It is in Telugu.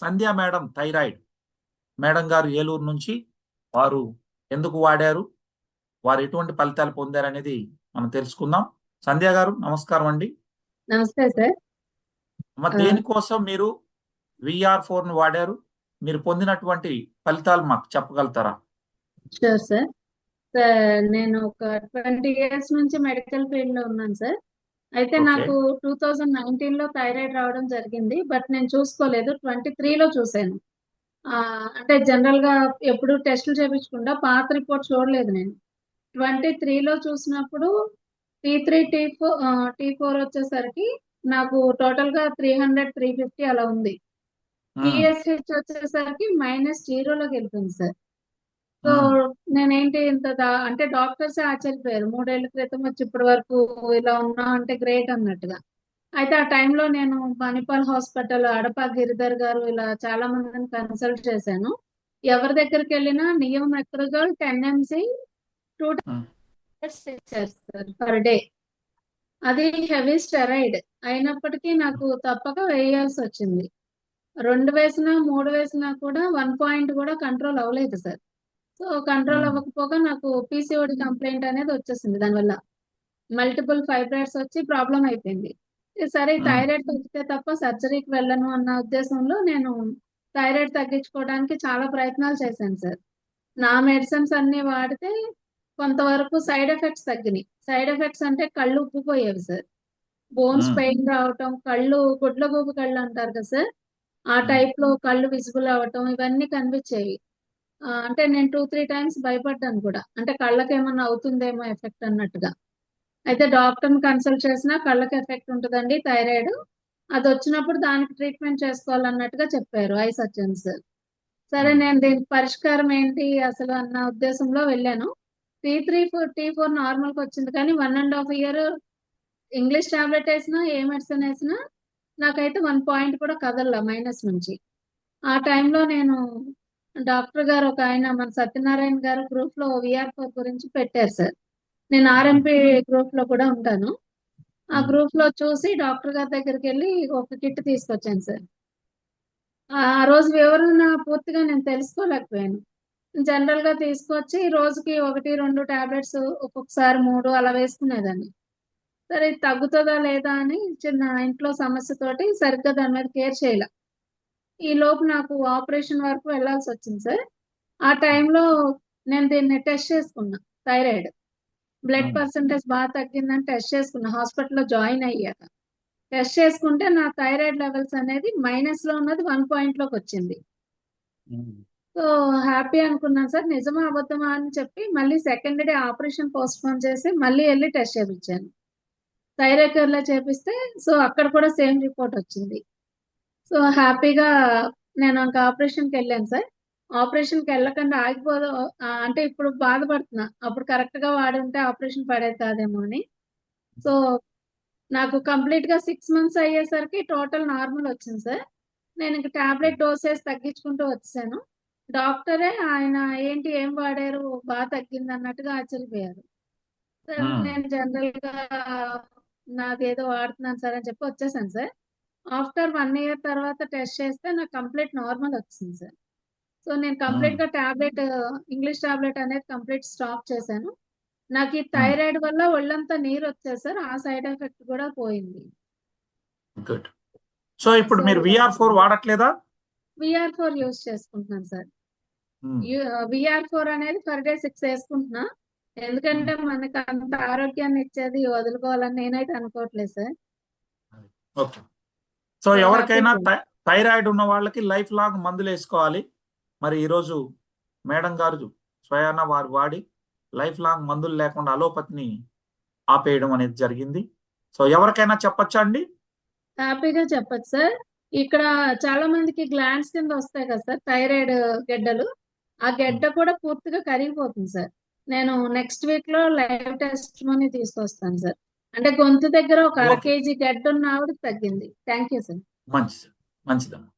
సంధ్య మేడం థైరాయిడ్ మేడం గారు ఏలూరు నుంచి వారు ఎందుకు వాడారు, వారు ఎటువంటి ఫలితాలు పొందారు అనేది మనం తెలుసుకుందాం. సంధ్య గారు నమస్కారం అండి. నమస్తే సార్. దేనికోసం మీరు VR4 ను వాడారు, మీరు పొందినటువంటి ఫలితాలు మాకు చెప్పగలుగుతారా? Sure sir. సార్ నేను ఒక 20 ఇయర్స్ నుంచి మెడికల్ ఫీల్డ్ లో ఉన్నాను సార్. అయితే ఓకే. నాకు 2019 లో థైరాయిడ్ రావడం జరిగింది. బట్ నేను చూసుకోలేదు, 23 లో చూశాను. అంటే జనరల్ గా ఎప్పుడు టెస్టులు చేయించకుండా పాత రిపోర్ట్ చూడలేదు నేను. 23 లో చూసినప్పుడు T3 T4 వచ్చేసరికి నాకు టోటల్ గా 300 350 అలా ఉంది. TSH వచ్చేసరికి -0లోకి వెళ్తుంది సార్. సో నేనేంటి అంటే డాక్టర్స్ ఆశ్చర్యపోయారు, 3 ఏళ్ల క్రితం వచ్చి ఇప్పటి వరకు ఇలా ఉన్నా అంటే గ్రేట్ అన్నట్టుగా. అయితే ఆ టైంలో నేను మణిపాల్ హాస్పిటల్, అడప గిరిధర్ గారు ఇలా చాలా మందిని కన్సల్ట్ చేశాను. ఎవరి దగ్గరికి వెళ్ళినా నియోమెట్రజోల్ 10 mg 2 tablets ఇచ్చారు సార్ పర్ డే. అది హెవీ స్టెరాయిడ్ అయినప్పటికీ నాకు తప్పక వేయాల్సి వచ్చింది. 2 వేసినా 3 వేసినా కూడా 1 పాయింట్ కూడా కంట్రోల్ అవ్వలేదు సార్. సో కంట్రోల్ అవ్వకపోగా నాకు PCOD కంప్లైంట్ అనేది వచ్చేసింది. దానివల్ల మల్టిపుల్ ఫైబ్రాయిడ్స్ వచ్చి ప్రాబ్లం అయిపోయింది. సరే థైరాయిడ్ తగ్గితే తప్ప సర్జరీకి వెళ్ళను అన్న ఉద్దేశంలో నేను థైరాయిడ్ తగ్గించుకోవడానికి చాలా ప్రయత్నాలు చేశాను సార్. నా మెడిసిన్స్ అన్ని వాడితే కొంతవరకు సైడ్ ఎఫెక్ట్స్ తగ్గినాయి. సైడ్ ఎఫెక్ట్స్ అంటే కళ్ళు ఉబ్బిపోయేవి సార్, బోన్స్ పెయిన్ రావటం, కళ్ళు గుడ్లగూబ కళ్ళు అంటారు కదా సార్, ఆ టైప్ లో కళ్ళు విజిబుల్ అవటం, ఇవన్నీ కనిపించేవి. అంటే నేను 2-3 టైమ్స్ భయపడ్డాను కూడా, అంటే కళ్ళకి ఏమన్నా అవుతుందేమో ఎఫెక్ట్ అన్నట్టుగా. అయితే డాక్టర్ని కన్సల్ట్ చేసినా కళ్ళకి ఎఫెక్ట్ ఉంటుందండి థైరాయిడ్, అది వచ్చినప్పుడు దానికి ట్రీట్మెంట్ చేసుకోవాలన్నట్టుగా చెప్పారు ఐ సర్జన్స్. సరే నేను దీనికి పరిష్కారం ఏంటి అసలు అన్న ఉద్దేశంలో వెళ్ళాను. T4 నార్మల్ కి వచ్చింది, కానీ 1.5 year ఇంగ్లీష్ టాబ్లెట్ వేసినా ఏ మెడిసిన్ వేసినా నాకైతే 1 పాయింట్ కూడా కదలలా మైనస్ నుంచి. ఆ టైంలో నేను డాక్టర్ గారు ఒక ఆయన మన సత్యనారాయణ గారు గ్రూప్ లో VR4 గురించి పెట్టారు సార్. నేను RMP గ్రూప్ లో కూడా ఉంటాను. ఆ గ్రూప్ లో చూసి డాక్టర్ గారి దగ్గరికి వెళ్ళి ఒక కిట్ తీసుకొచ్చాను సార్. ఆ రోజు వివరణ పూర్తిగా నేను తెలుసుకోలేకపోయాను. జనరల్ గా తీసుకొచ్చి రోజుకి 1-2 టాబ్లెట్స్, ఒక్కొక్కసారి 3 అలా వేసుకునేదాన్ని. సరే ఇది తగ్గుతుందా లేదా అని చిన్న ఇంట్లో సమస్యతోటి సరిగ్గా దాని మీద కేర్ చేయాల. ఈ లోపు నాకు ఆపరేషన్ వరకు వెళ్లాల్సి వచ్చింది సార్. ఆ టైంలో నేను దీన్ని టెస్ట్ చేసుకున్నా, థైరాయిడ్ బ్లడ్ పర్సంటేజ్ బాగా తగ్గిందని టెస్ట్ చేసుకున్నా హాస్పిటల్లో జాయిన్ అయ్యాక. టెస్ట్ చేసుకుంటే నా థైరాయిడ్ లెవెల్స్ అనేది మైనస్ లో ఉన్నది 1 పాయింట్ లోకి వచ్చింది. సో హ్యాపీ అనుకున్నాను సార్. నిజమా అబద్ధమా అని చెప్పి మళ్ళీ second day operation post phone చేసి మళ్ళీ వెళ్ళి టెస్ట్ చేయించాను. థైరాయిడ్ కేర్లో చేపిస్తే సో అక్కడ కూడా సేమ్ రిపోర్ట్ వచ్చింది. సో హ్యాపీగా నేను ఇంకా ఆపరేషన్కి వెళ్ళాను సార్. ఆపరేషన్కి వెళ్ళకుండా ఆగిపోదు అంటే ఇప్పుడు బాధపడుతున్నా, అప్పుడు కరెక్ట్ గా వాడి ఉంటే ఆపరేషన్ పడేది కాదేమో అని. సో నాకు కంప్లీట్ గా 6 months అయ్యేసరికి టోటల్ నార్మల్ వచ్చింది సార్. నేను ఇంక టాబ్లెట్ డోసేజ్ తగ్గించుకుంటూ వచ్చాను. డాక్టరే ఆయన ఏంటి ఏం వాడారు బాగా తగ్గింది అన్నట్టుగా ఆశ్చర్యపోయారు. సార్ నేను జనరల్ గా నాదేదో వాడుతున్నాను సార్ అని చెప్పి వచ్చేసాను సార్. ఆఫ్టర్ 1 year తర్వాత టెస్ట్ చేస్తే నాకు కంప్లీట్ నార్మల్ వచ్చింది సార్. సో నేను కంప్లీట్ గా టాబ్లెట్, ఇంగ్లీష్ టాబ్లెట్ అనేది కంప్లీట్ స్టాప్ చేశాను. నాకు ఈ థైరాయిడ్ వల్ల ఒళ్ళంతా నీరు వచ్చేది సార్, ఆ సైడ్ ఎఫెక్ట్ కూడా పోయింది. గుడ్. సో ఇప్పుడు మీరు VR4 వాడట్లేదా? VR4 యూజ్ చేసుకుంటున్నాను సార్. VR4 అనేది పర్ డే 6 వేసుకుంటున్నా. ఎందుకంటే మనకు అంత ఆరోగ్యాన్ని ఇచ్చేది వదులుకోవాలని నేనైతే అనుకోవట్లేదు సార్. ఓకే. సో ఎవరికైనా థైరాయిడ్ ఉన్న వాళ్ళకి లైఫ్ లాంగ్ మందులు వేసుకోవాలి. మరి ఈరోజు మేడం గారు స్వయాన వారు వాడి లైఫ్ లాంగ్ మందులు లేకుండా అలోపతిని ఆపేయడం అనేది జరిగింది. సో ఎవరికైనా చెప్పచ్చా అండి? హ్యాపీగా చెప్పచ్చు సార్. ఇక్కడ చాలా మందికి గ్లాండ్స్ కింద వస్తాయి కదా సార్ థైరాయిడ్ గెడ్డలు, ఆ గెడ్డ కూడా పూర్తిగా కరిగిపోతుంది సార్. నేను నెక్స్ట్ వీక్ లో లైవ్ టెస్ట్ మనీ తీసుకొస్తాను సార్. అంటే గొంతు దగ్గర ఒక 1/2 kg గెడ్డ ఉన్న ఆవిడకి తగ్గింది. Thank you sir. మంచిదమ్మా.